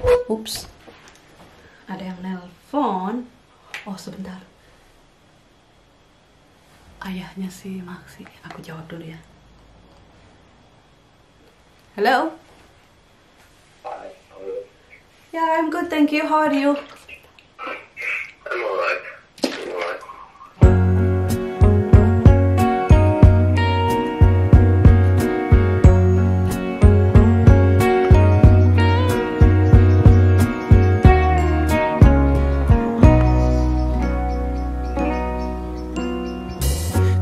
Ups, ada yang nelpon. Oh sebentar, ayahnya si Maxi. Aku jawab dulu ya. Hello. Hi, how are you? Yeah, I'm good, thank you. How are you? I'm alright. I'm alright.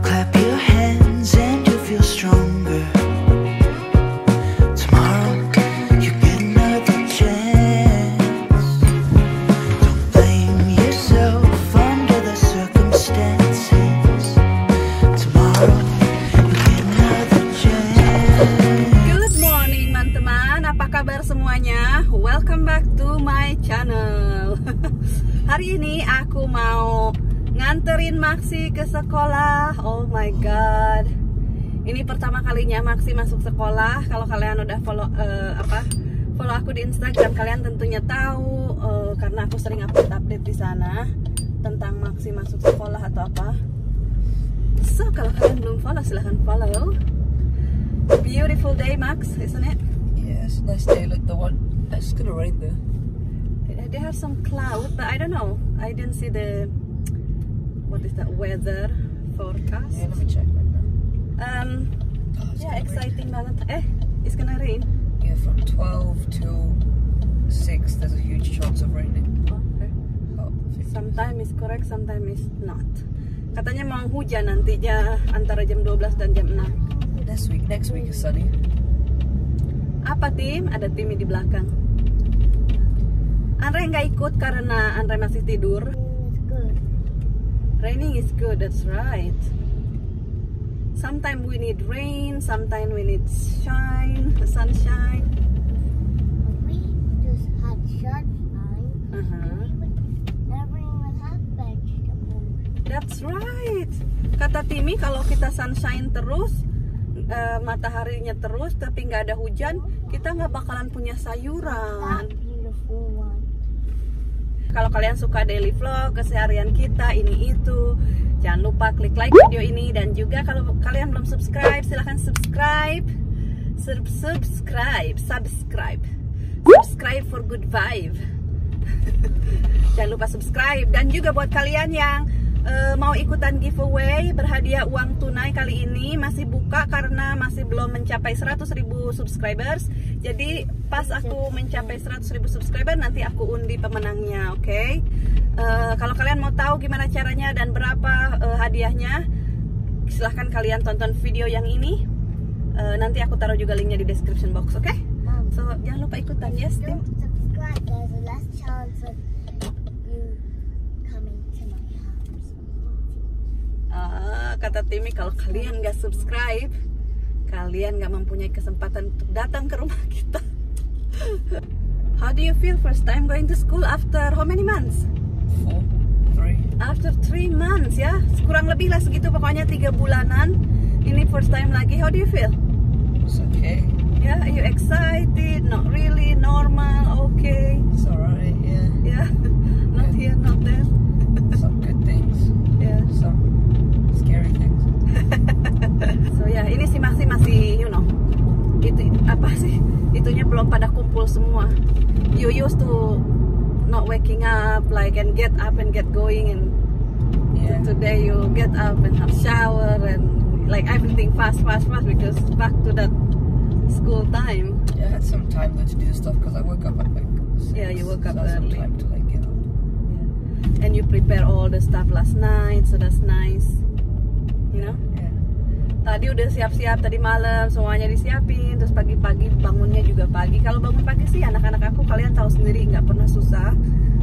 Clap your hands and you'll feel stronger. Tomorrow you get another chance. Don't blame yourself under the circumstances. Tomorrow you get another chance. Good morning teman-teman, apa kabar semuanya? Welcome back to my channel. Hari ini aku mau nganterin Maxi ke sekolah. Oh my god, ini pertama kalinya Maxi masuk sekolah. Kalau kalian udah follow aku di Instagram, kalian tentunya tahu karena aku sering update di sana tentang Maxi masuk sekolah atau apa. So kalau kalian belum follow, silahkan follow. Beautiful day, Max, isn't it? Yes, nice day. Look, the one. It's gonna rain there. They have some cloud, but I don't know. I didn't see the what is that weather forecast. Yeah, let me check right now. It's Yeah, gonna exciting banget. It's gonna rain. rain. Yeah, from 12 till 6, there's a huge chance of raining. Okay. About 50. Sometimes is correct, sometimes is not. Katanya mau hujan nantinya antara jam 12 dan jam 6. Next week is sunny. Apa tim? Ada tim di belakang. Andre nggak ikut karena Andre masih tidur. Raining is good, that's right. Sometimes we need rain, sometimes we need sunshine. We just had sunshine. Uh-huh. Everyone had vegetables. That's right. Kata Timi kalau kita sunshine terus, mataharinya terus, tapi nggak ada hujan, kita nggak bakalan punya sayuran. That beautiful one. Kalau kalian suka daily vlog, keseharian kita, ini itu, jangan lupa klik like video ini. Dan juga kalau kalian belum subscribe, silahkan subscribe for good vibe. Jangan lupa subscribe. Dan juga buat kalian yang mau ikutan giveaway berhadiah uang tunai, kali ini masih buka karena masih belum mencapai 100.000 subscribers. Jadi pas aku mencapai 100.000 subscriber nanti aku undi pemenangnya, oke? Kalau kalian mau tahu gimana caranya dan berapa hadiahnya, silahkan kalian tonton video yang ini. Nanti aku taruh juga linknya di description box, oke? So jangan lupa ikutan, yes, Tim. Don't subscribe. There's a less chance of you coming to my house. Kata Timi, kalau kalian nggak subscribe, kalian nggak mempunyai kesempatan untuk datang ke rumah kita. How do you feel first time going to school after how many months? 4, 3. After 3 months ya, kurang lebih lah segitu, pokoknya 3 bulanan. Ini first time lagi. How do you feel? It's okay. Yeah, are you excited? Not really, normal, okay. It's alright. Yeah. Yeah, not here, not there. Some good things. Yeah. Some scary things. So ya, ini sih masih, you know, itu apa sih? Itunya belum pada kumpul semua. You used to not waking up like and get up and get going, and Yeah. today you get up and have shower and like everything fast because back to that school time. Yeah, I had some time though to do stuff because I woke up at like 6. Yeah, you woke up so I had some early. time to like get up. Yeah. And you prepare all the stuff last night, so that's nice. You know? Yeah. Tadi udah siap-siap, tadi malam semuanya disiapin, terus pagi-pagi bangunnya juga pagi. Kalau bangun pagi sih anak-anak aku, kalian tahu sendiri, nggak pernah susah.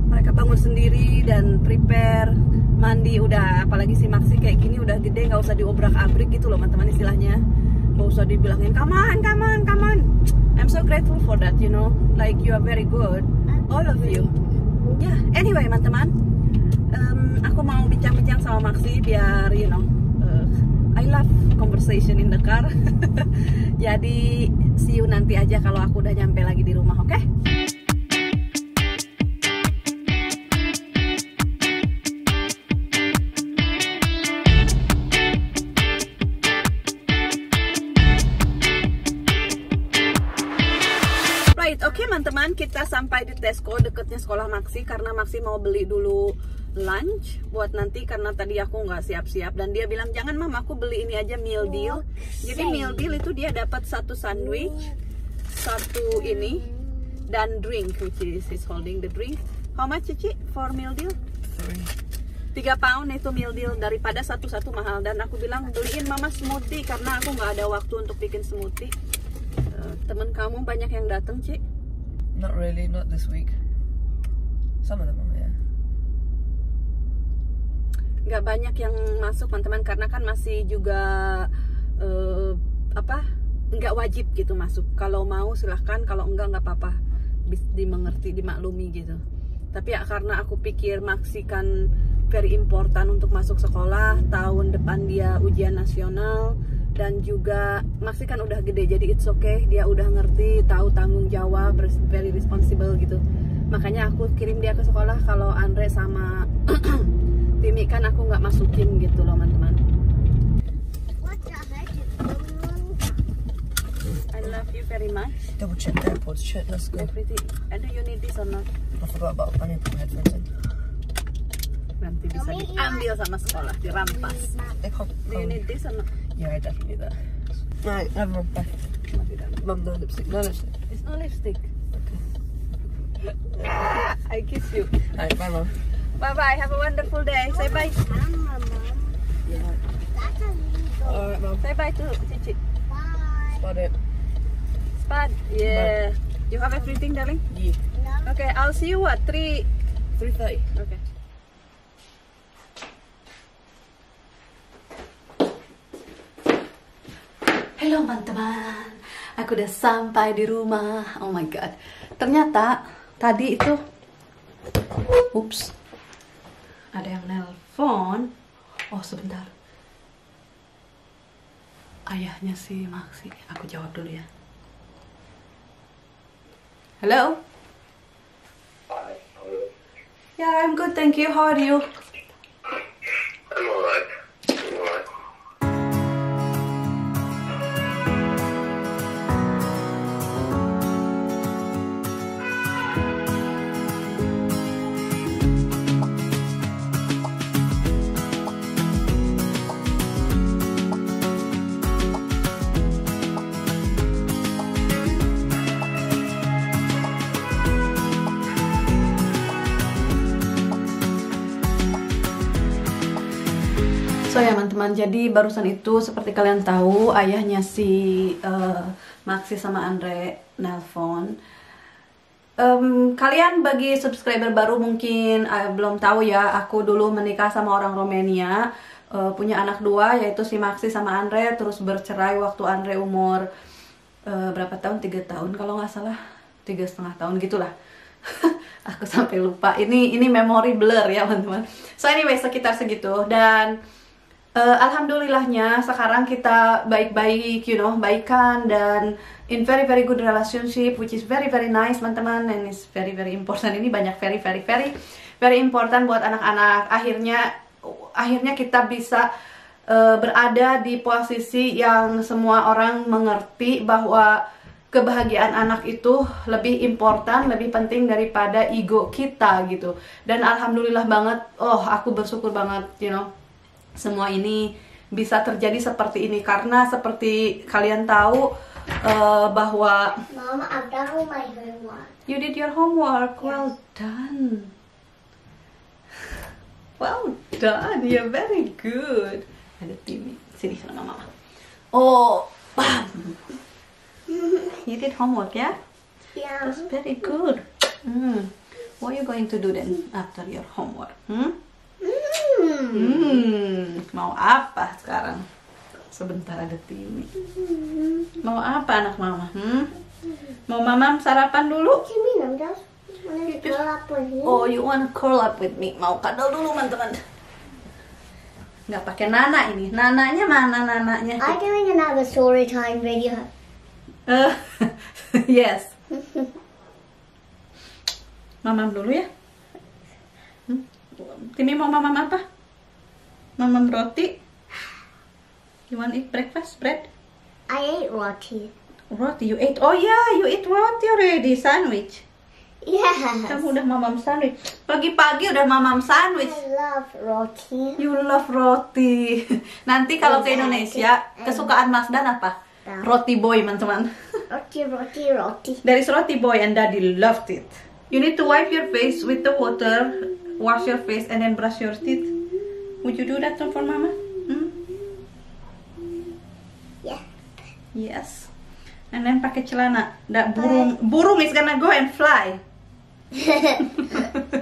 Mereka bangun sendiri dan prepare, mandi udah, apalagi si Maxi kayak gini udah gede, nggak usah diobrak-abrik gitu loh teman-teman istilahnya. Nggak usah dibilangin come on. I'm so grateful for that, you know, like you are very good, all of you. Yeah, anyway teman-teman, aku mau bincang-bincang sama Maxi biar you know, I love conversation in the car. Jadi see you nanti aja kalau aku udah nyampe lagi di rumah, oke? teman-teman, kita sampai di Tesco deketnya sekolah Maxi karena Maxi mau beli dulu lunch buat nanti karena tadi aku nggak siap-siap dan dia bilang jangan mama, aku beli ini aja meal deal. Jadi meal deal itu dia dapat 1 sandwich, 1 ini dan drink, which is he's holding the drink. How much Cici for meal deal? 3 pound itu meal deal, daripada satu-satu mahal. Dan aku bilang beliin mama smoothie karena aku nggak ada waktu untuk bikin smoothie. Temen kamu banyak yang datang, Ci? Not really, not this week. Some of them are, yeah. Nggak banyak yang masuk teman-teman karena kan masih juga nggak wajib gitu masuk. Kalau mau silahkan, kalau enggak nggak apa-apa, dimengerti, dimaklumi gitu. Tapi ya karena aku pikir Maxi kan very important untuk masuk sekolah, tahun depan dia ujian nasional. Dan juga Maxi kan udah gede, jadi it's okay, dia udah ngerti, tahu tanggung jawab, very responsible gitu. Makanya aku kirim dia ke sekolah. Kalau Andre sama Timi kan aku nggak masukin gitu loh teman-teman. I love you very much. Double check the AirPods. Shit, let's go. Everything. And do you need this or not? I forgot about. I need to put my headphones in. Nanti bisa diambil sama sekolah, dirampas. Do you need this or not? Yeah, I definitely need that. Right, everyone, bye. Mum, no lipstick. No lipstick. It's no lipstick. I kiss you. Alright, bye, Mum. Bye bye. Have a wonderful day. Say bye. Yeah. That's illegal. Alright, Mum. Say bye to Cici. Bye. Spot it. Spad. Yeah. You have everything, darling? Yeah. Okay. I'll see you at 3:30. Okay. Halo teman-teman, aku udah sampai di rumah. Oh my god, ternyata tadi itu, ups, ada yang nelpon. Oh sebentar, ayahnya si Maxi. Aku jawab dulu ya. Halo. Hi, how are you? Yeah, I'm good, thank you. How are you? I'm alright. I'm alright. So ya teman-teman, jadi barusan itu seperti kalian tahu ayahnya si Maxi sama Andre nelpon. Kalian bagi subscriber baru mungkin belum tahu ya, aku dulu menikah sama orang Romania, punya anak 2 yaitu si Maxi sama Andre, terus bercerai waktu Andre umur berapa tahun? 3 tahun kalau nggak salah, 3,5 tahun gitulah. Aku sampai lupa, ini memori blur ya teman-teman. So anyway, sekitar segitu. Dan alhamdulillahnya sekarang kita baik-baik, baikan dan in very good relationship, which is very nice teman-teman, and is very important. Ini banyak very important buat anak-anak. Akhirnya kita bisa berada di posisi yang semua orang mengerti bahwa kebahagiaan anak itu lebih important, lebih penting daripada ego kita gitu. Dan alhamdulillah banget, aku bersyukur banget, semua ini bisa terjadi seperti ini karena seperti kalian tahu bahwa Mama, I've done all my homework. you did your homework. Well done. Well done. You're very good. Ada Timi. Sini sama mama. Oh, you did homework ya? Yeah. That's very good. What are you going to do then after your homework? Mau apa sekarang? Sebentar ada Timi. Mau apa anak mama? Mau mama sarapan dulu? What do you mean? I'm just wanting to curl up with you. Oh, you wanna curl up with me? Mau kadal dulu teman-teman. Nggak pakai nana ini. Nananya mana nananya? I'm doing another story time video. Yes. Mamam dulu ya. Timi mau mamam apa? Mamam roti. You want eat breakfast bread? I ate roti. Roti, you ate? Oh yeah, you eat roti already, sandwich. Yes. Kamu udah mamam sandwich. Pagi-pagi udah mamam sandwich. I love roti. You love roti. Nanti kalau ke Indonesia, kesukaan Mas Dan apa? Roti boy, teman-teman. Roti. There is roti boy and Daddy loved it. You need to wipe your face with the water, wash your face and then brush your teeth. Would you do that for Mama? Hmm? Yeah. Yes. And then pakai celana. That burung is gonna go and fly.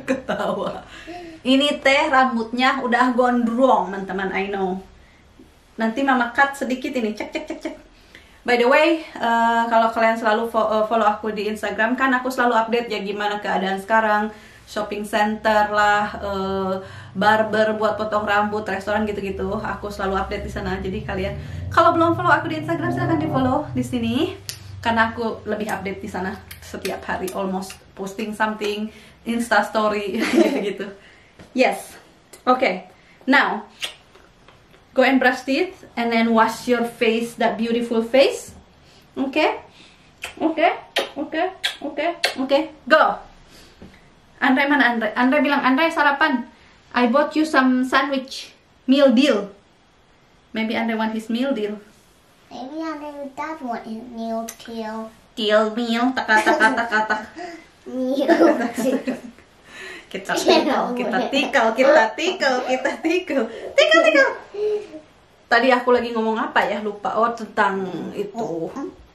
Ketawa. Ini teh rambutnya udah gondrong, teman-teman. I know. Nanti Mama cut sedikit ini. Cek. By the way, kalau kalian selalu follow aku di Instagram, kan aku selalu update ya gimana keadaan sekarang. Shopping center lah, barber buat potong rambut, restoran gitu-gitu. Aku selalu update di sana. Jadi kalian kalau belum follow aku di Instagram, silahkan di follow di sini. Karena aku lebih update di sana setiap hari, almost posting something, Insta story gitu-gitu. Yes. Okay. Now, go and brush teeth and then wash your face, that beautiful face. Okay? Go. Andre mana Andre? Andre bilang, Andre sarapan. I bought you some sandwich. Meal deal. Maybe Andre want his meal deal. Maybe I never did want his meal deal. Deal meal. Tak. Meal. Kita tikal. Tadi aku lagi ngomong apa ya? Lupa. Oh, tentang itu.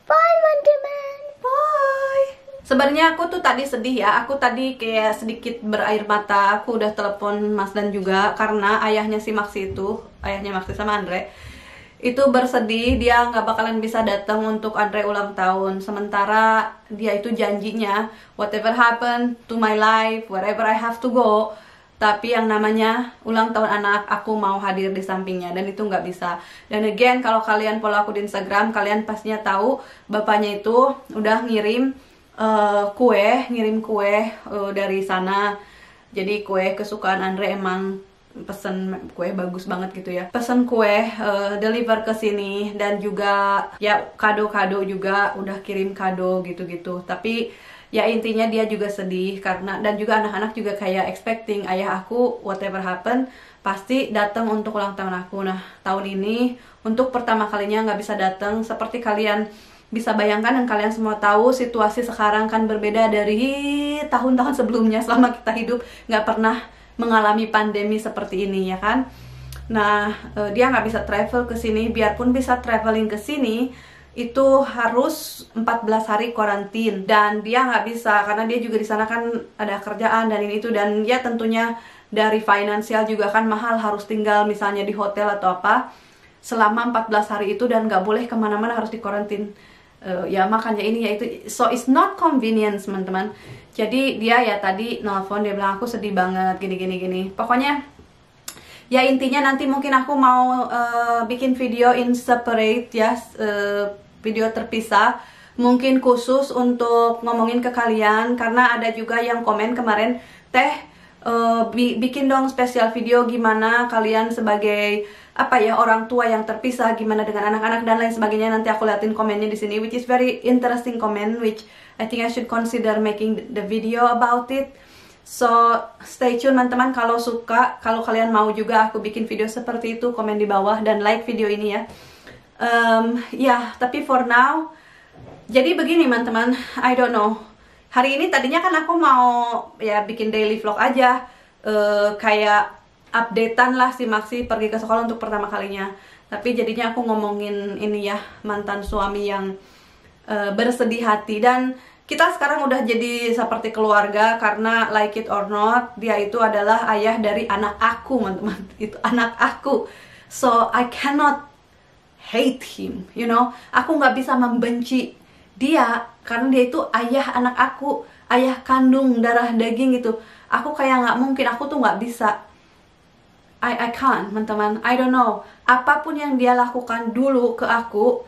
Bye, teman-teman. Bye. Sebenarnya aku tuh tadi sedih ya. Aku tadi kayak sedikit berair mata. Aku udah telepon Mas Dan juga karena ayahnya si Maxi itu, ayahnya Maxi sama Andre, itu bersedih dia nggak bakalan bisa datang untuk Andre ulang tahun. Sementara dia itu janjinya whatever happen to my life, wherever I have to go, tapi yang namanya ulang tahun anak aku mau hadir di sampingnya, dan itu nggak bisa. Dan again, kalau kalian follow aku di Instagram, kalian pastinya tahu bapaknya itu udah ngirim kue dari sana. Jadi kue kesukaan Andre, emang pesen kue bagus banget gitu ya. Pesen kue deliver ke sini, dan juga ya kado-kado juga udah kirim kado gitu-gitu. Tapi ya intinya dia juga sedih karena, dan juga anak-anak juga kayak expecting ayah aku whatever happen pasti datang untuk ulang tahun aku. Nah, tahun ini untuk pertama kalinya nggak bisa datang. Seperti kalian bisa bayangkan dan kalian semua tahu, situasi sekarang kan berbeda dari tahun-tahun sebelumnya. Selama kita hidup nggak pernah mengalami pandemi seperti ini ya kan. Nah, dia nggak bisa travel ke sini. Biarpun bisa traveling ke sini, itu harus 14 hari karantin, dan dia nggak bisa karena dia juga di sana kan ada kerjaan dan ini itu, dan ya tentunya dari finansial juga kan mahal, harus tinggal misalnya di hotel atau apa selama 14 hari itu, dan nggak boleh kemana-mana, harus di karantin. Ya makanya ini ya itu, so it's not convenience teman-teman. Jadi dia ya tadi nelfon, dia bilang aku sedih banget gini. Pokoknya ya intinya nanti mungkin aku mau bikin video in separate ya, video terpisah, mungkin khusus untuk ngomongin ke kalian. Karena ada juga yang komen kemarin, Teh bikin dong spesial video gimana kalian sebagai apa ya, orang tua yang terpisah, gimana dengan anak-anak dan lain sebagainya. Nanti aku liatin komennya di sini, which is very interesting comment, which I think I should consider making the video about it. So stay tune teman-teman, kalau suka, kalau kalian mau juga aku bikin video seperti itu, komen di bawah dan like video ini ya. Ya, tapi for now, jadi begini teman-teman, I don't know. Hari ini tadinya kan aku mau ya bikin daily vlog aja, kayak updatean lah si Maxi pergi ke sekolah untuk pertama kalinya. Tapi jadinya aku ngomongin ini ya, mantan suami yang bersedih hati. Dan kita sekarang udah jadi seperti keluarga, karena like it or not, dia itu adalah ayah dari anak aku teman-teman. Itu anak aku. So I cannot hate him, you know. Aku nggak bisa membenci dia karena dia itu ayah anak aku, ayah kandung darah daging gitu. Aku kayak nggak mungkin, aku tuh nggak bisa. I can't teman-teman. I don't know, apapun yang dia lakukan dulu ke aku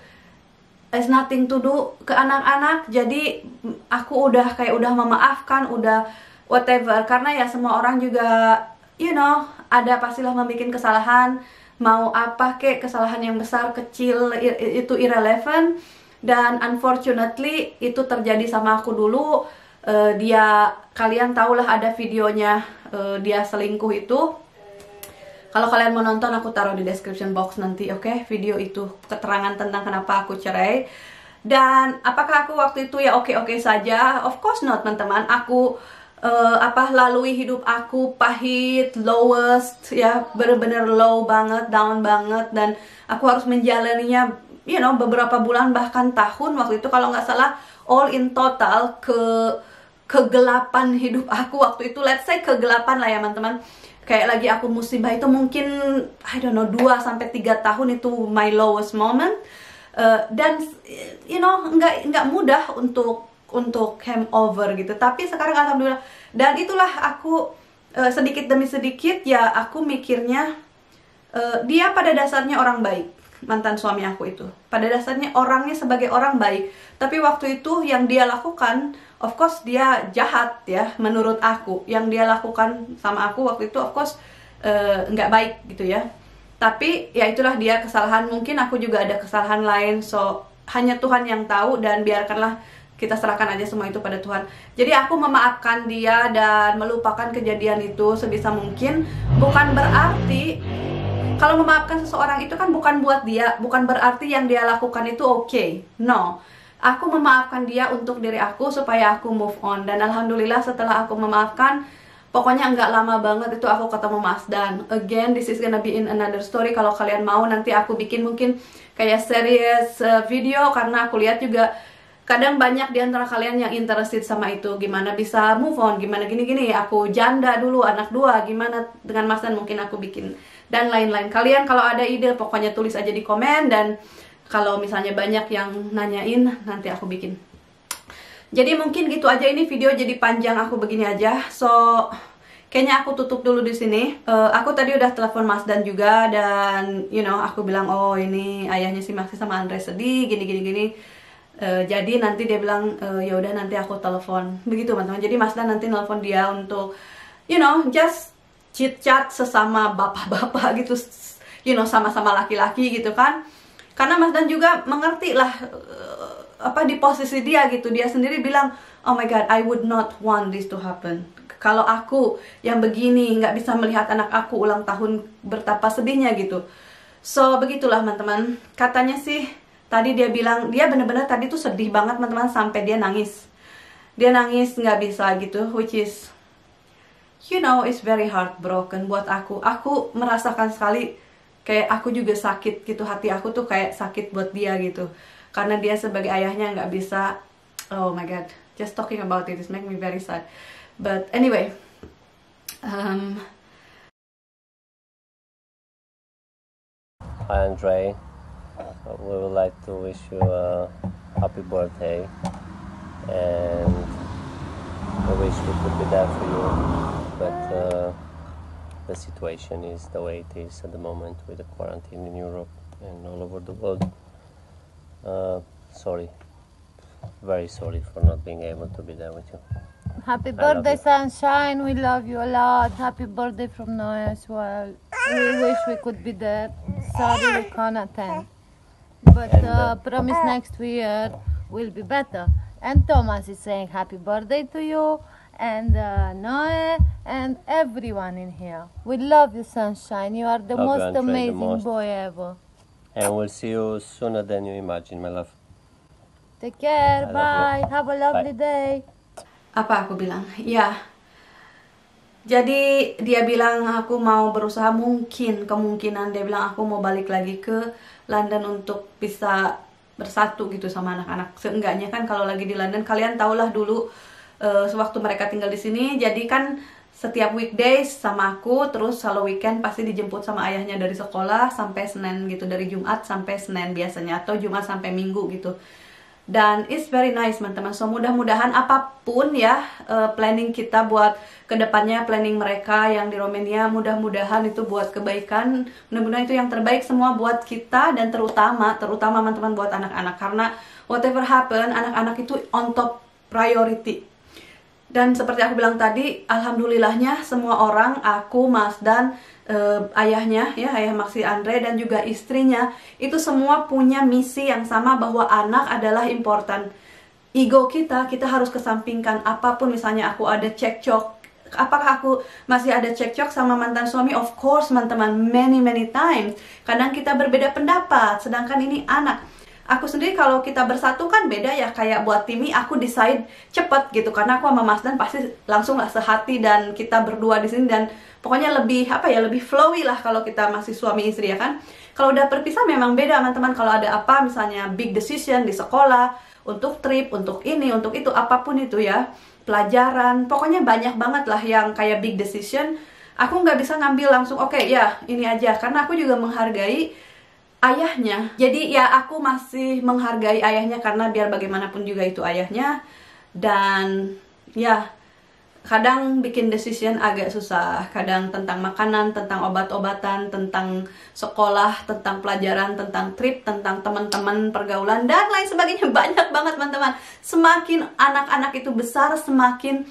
is nothing to do ke anak-anak. Jadi aku udah kayak udah memaafkan, udah whatever, karena ya semua orang juga you know, ada pastilah membuat kesalahan. Mau apa kek, kesalahan yang besar kecil itu irrelevant. Dan unfortunately itu terjadi sama aku dulu. Kalian tahulah ada videonya dia selingkuh itu. Kalau kalian mau nonton, aku taruh di description box nanti, oke? Video itu, keterangan tentang kenapa aku cerai. Dan apakah aku waktu itu ya oke-oke saja? Of course not, teman-teman. Aku lalui hidup aku pahit, lowest, ya, bener-bener low banget, down banget, dan aku harus menjalaninya, beberapa bulan bahkan tahun waktu itu, kalau nggak salah all in total kegelapan hidup aku waktu itu. Let's say kegelapan lah ya, teman-teman. Kayak lagi aku musibah itu mungkin, I don't know, 2-3 tahun itu my lowest moment. Dan nggak mudah untuk came over gitu. Tapi sekarang alhamdulillah. Dan itulah aku sedikit demi sedikit ya aku mikirnya dia pada dasarnya orang baik, mantan suami aku itu. Pada dasarnya orangnya sebagai orang baik. Tapi waktu itu yang dia lakukan, of course dia jahat ya menurut aku. Yang dia lakukan sama aku waktu itu of course nggak baik gitu ya. Tapi ya itulah dia kesalahan. Mungkin aku juga ada kesalahan lain. So hanya Tuhan yang tahu, dan biarkanlah kita serahkan aja semua itu pada Tuhan. Jadi aku memaafkan dia dan melupakan kejadian itu sebisa mungkin. Bukan berarti kalau memaafkan seseorang itu kan bukan buat dia, bukan berarti yang dia lakukan itu oke. No. Aku memaafkan dia untuk diri aku supaya aku move on. Dan alhamdulillah setelah aku memaafkan, pokoknya nggak lama banget itu aku ketemu Mas Dan. Again, this is gonna be in another story. Kalau kalian mau nanti aku bikin mungkin kayak series video, karena aku lihat juga kadang banyak di antara kalian yang interested sama itu. Gimana bisa move on, gimana gini-gini. Aku janda dulu, anak 2, gimana dengan Mas Dan, mungkin aku bikin. Dan lain-lain. Kalian kalau ada ide pokoknya tulis aja di komen. Dan kalau misalnya banyak yang nanyain, nanti aku bikin. Jadi mungkin gitu aja, ini video jadi panjang, aku begini aja. So kayaknya aku tutup dulu di sini. Aku tadi udah telepon Mas Dan juga, dan aku bilang, oh ini ayahnya si Maxi sama Andre sedih gini. Jadi nanti dia bilang ya udah nanti aku telepon, begitu teman-teman. Jadi Mas Dan nanti nelpon dia untuk just chit chat sesama bapak-bapak gitu, sama-sama laki-laki gitu kan. Karena Mas Dan juga mengerti lah di posisi dia gitu. Dia sendiri bilang, oh my god, I would not want this to happen. Kalau aku yang begini nggak bisa melihat anak aku ulang tahun, betapa sedihnya gitu. So begitulah teman-teman. Katanya sih tadi dia bilang, dia bener-bener tadi tuh sedih banget teman-teman, sampai dia nangis. Dia nangis nggak bisa gitu, which is it's very heartbroken buat aku. Aku merasakan sekali, kayak aku juga sakit gitu, hati aku tuh kayak sakit buat dia gitu. Karena dia sebagai ayahnya nggak bisa, oh my god, just talking about it make me very sad. But anyway, Hi Andre, we would like to wish you a happy birthday, and I wish we could be there for you, but the situation is the way it is at the moment with the quarantine in Europe and all over the world. Sorry, very sorry for not being able to be there with you. Happy birthday, Sunshine. We love you a lot. Happy birthday from Noah as well. We wish we could be there. Sorry we can't attend. But promise next year will be better. And Thomas is saying happy birthday to you. And Noah and everyone in here. We love you, Sunshine. You are the Love you, most Andre, the amazing most. boy ever. And we'll see you sooner than you imagine, my love. Take care. I love Bye. you. Have a lovely Bye. day. apa aku bilang? Ya. Jadi dia bilang aku mau berusaha, kemungkinan dia bilang aku mau balik lagi ke London untuk bisa bersatu gitu sama anak-anak. Seenggaknya kan kalau lagi di London, kalian tahulah dulu sewaktu mereka tinggal di sini, jadi kan setiap weekdays sama aku, terus kalau weekend pasti dijemput sama ayahnya dari sekolah sampai Senin gitu, dari Jumat sampai Senin biasanya, atau Jumat sampai Minggu gitu. Dan it's very nice teman-teman. So mudah-mudahan apapun ya planning kita buat kedepannya, planning mereka yang di Romania, mudah-mudahan itu buat kebaikan, mudah-mudahan itu yang terbaik semua buat kita, dan terutama teman-teman buat anak-anak, karena whatever happen, anak-anak itu on top priority. Dan seperti aku bilang tadi, alhamdulillahnya semua orang, aku, Mas Dan, ayahnya, ya, ayah Maxi Andre dan juga istrinya, itu semua punya misi yang sama bahwa anak adalah important. Ego kita harus kesampingkan. Apapun, misalnya aku ada cekcok, apakah aku masih ada cekcok sama mantan suami? Of course, teman-teman, many times. Kadang kita berbeda pendapat, sedangkan ini anak. Aku sendiri kalau kita bersatu kan beda ya, kayak buat Timmy aku decide cepet gitu, karena aku sama Mas Dan pasti langsung lah sehati dan kita berdua di sini, dan pokoknya lebih apa ya, lebih flowy lah kalau kita masih suami istri ya kan. Kalau udah berpisah memang beda teman-teman. Kalau ada apa misalnya big decision di sekolah, untuk trip, untuk ini, untuk itu, apapun itu ya, pelajaran, pokoknya banyak banget lah yang kayak big decision. Aku nggak bisa ngambil langsung oke, ya ini aja, karena aku juga menghargai ayahnya. Jadi ya aku masih menghargai ayahnya, karena biar bagaimanapun juga itu ayahnya. Dan ya kadang bikin decision agak susah, kadang tentang makanan, tentang obat-obatan, tentang sekolah, tentang pelajaran, tentang trip, tentang teman-teman, pergaulan, dan lain sebagainya. Banyak banget teman-teman. Semakin anak-anak itu besar, semakin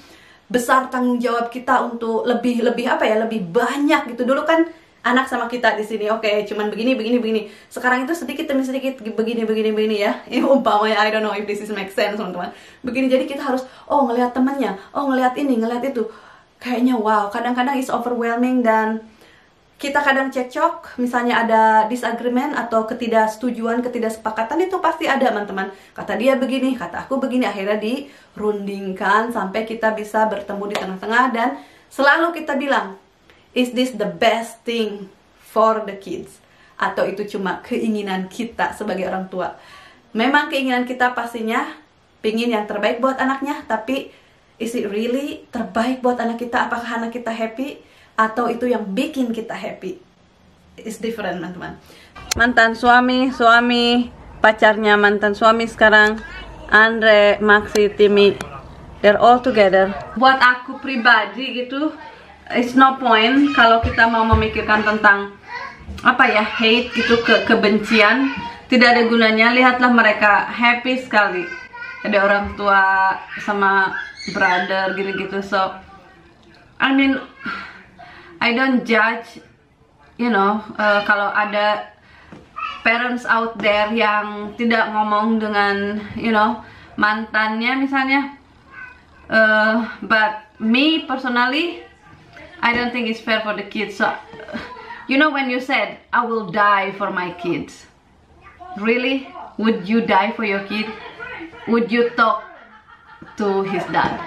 besar tanggung jawab kita untuk lebih apa ya, lebih banyak gitu. Dulu kan anak sama kita di sini, oke, cuman begini. Sekarang itu sedikit demi sedikit begini ya. Ini umpamanya, I don't know if this is make sense teman-teman. Begini, jadi kita harus ngelihat temannya, ngelihat ini, ngelihat itu. Kayaknya wow, kadang-kadang is overwhelming, dan kita kadang cekcok, misalnya ada disagreement atau ketidaksetujuan, ketidaksepakatan, itu pasti ada teman-teman. Kata dia begini, kata aku begini, akhirnya dirundingkan sampai kita bisa bertemu di tengah-tengah, dan selalu kita bilang, is this the best thing for the kids? Atau itu cuma keinginan kita sebagai orang tua? Memang keinginan kita pastinya pingin yang terbaik buat anaknya, tapi is it really terbaik buat anak kita? Apakah anak kita happy? Atau itu yang bikin kita happy? It's different teman-teman. Mantan suami, pacarnya mantan suami sekarang, Andre, Maxi, Timmy, they're all together. Buat aku pribadi gitu, it's no point kalau kita mau memikirkan tentang apa ya, hate gitu, kebencian, tidak ada gunanya. Lihatlah mereka happy sekali, ada orang tua sama brother gitu-gitu. So I mean, I don't judge, you know, kalau ada parents out there yang tidak ngomong dengan, you know, mantannya misalnya, but me personally, I don't think it's fair for the kids. So, you know, when you said, I will die for my kids. Really? Would you die for your kid? Would you talk to his dad?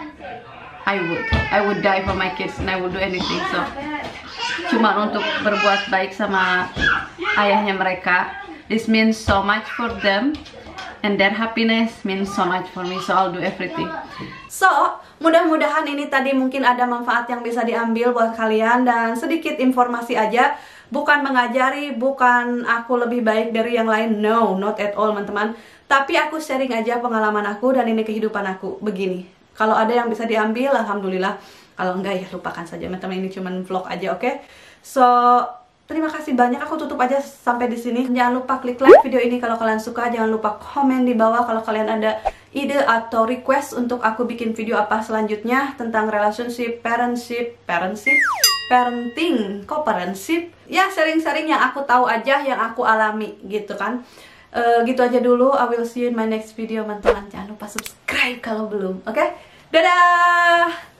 I would. I would die for my kids and I would do anything. So, cuma untuk berbuat baik sama ayahnya mereka. This means so much for them. And their happiness means so much for me, so I'll do everything. So, mudah-mudahan ini tadi mungkin ada manfaat yang bisa diambil buat kalian, dan sedikit informasi aja. Bukan mengajari, bukan aku lebih baik dari yang lain, no, not at all teman-teman. Tapi aku sharing aja pengalaman aku, dan ini kehidupan aku, begini. Kalau ada yang bisa diambil, alhamdulillah. Kalau enggak ya lupakan saja teman-teman, ini cuma vlog aja, oke? So, terima kasih banyak, aku tutup aja sampai di sini. Jangan lupa klik like video ini kalau kalian suka. Jangan lupa komen di bawah kalau kalian ada ide atau request untuk aku bikin video apa selanjutnya tentang relationship, parenting, co-parentship. Ya, sharing-sharing yang aku tahu aja, yang aku alami gitu kan. Gitu aja dulu. I will see you in my next video teman-teman. Jangan lupa subscribe kalau belum, oke? Dadah!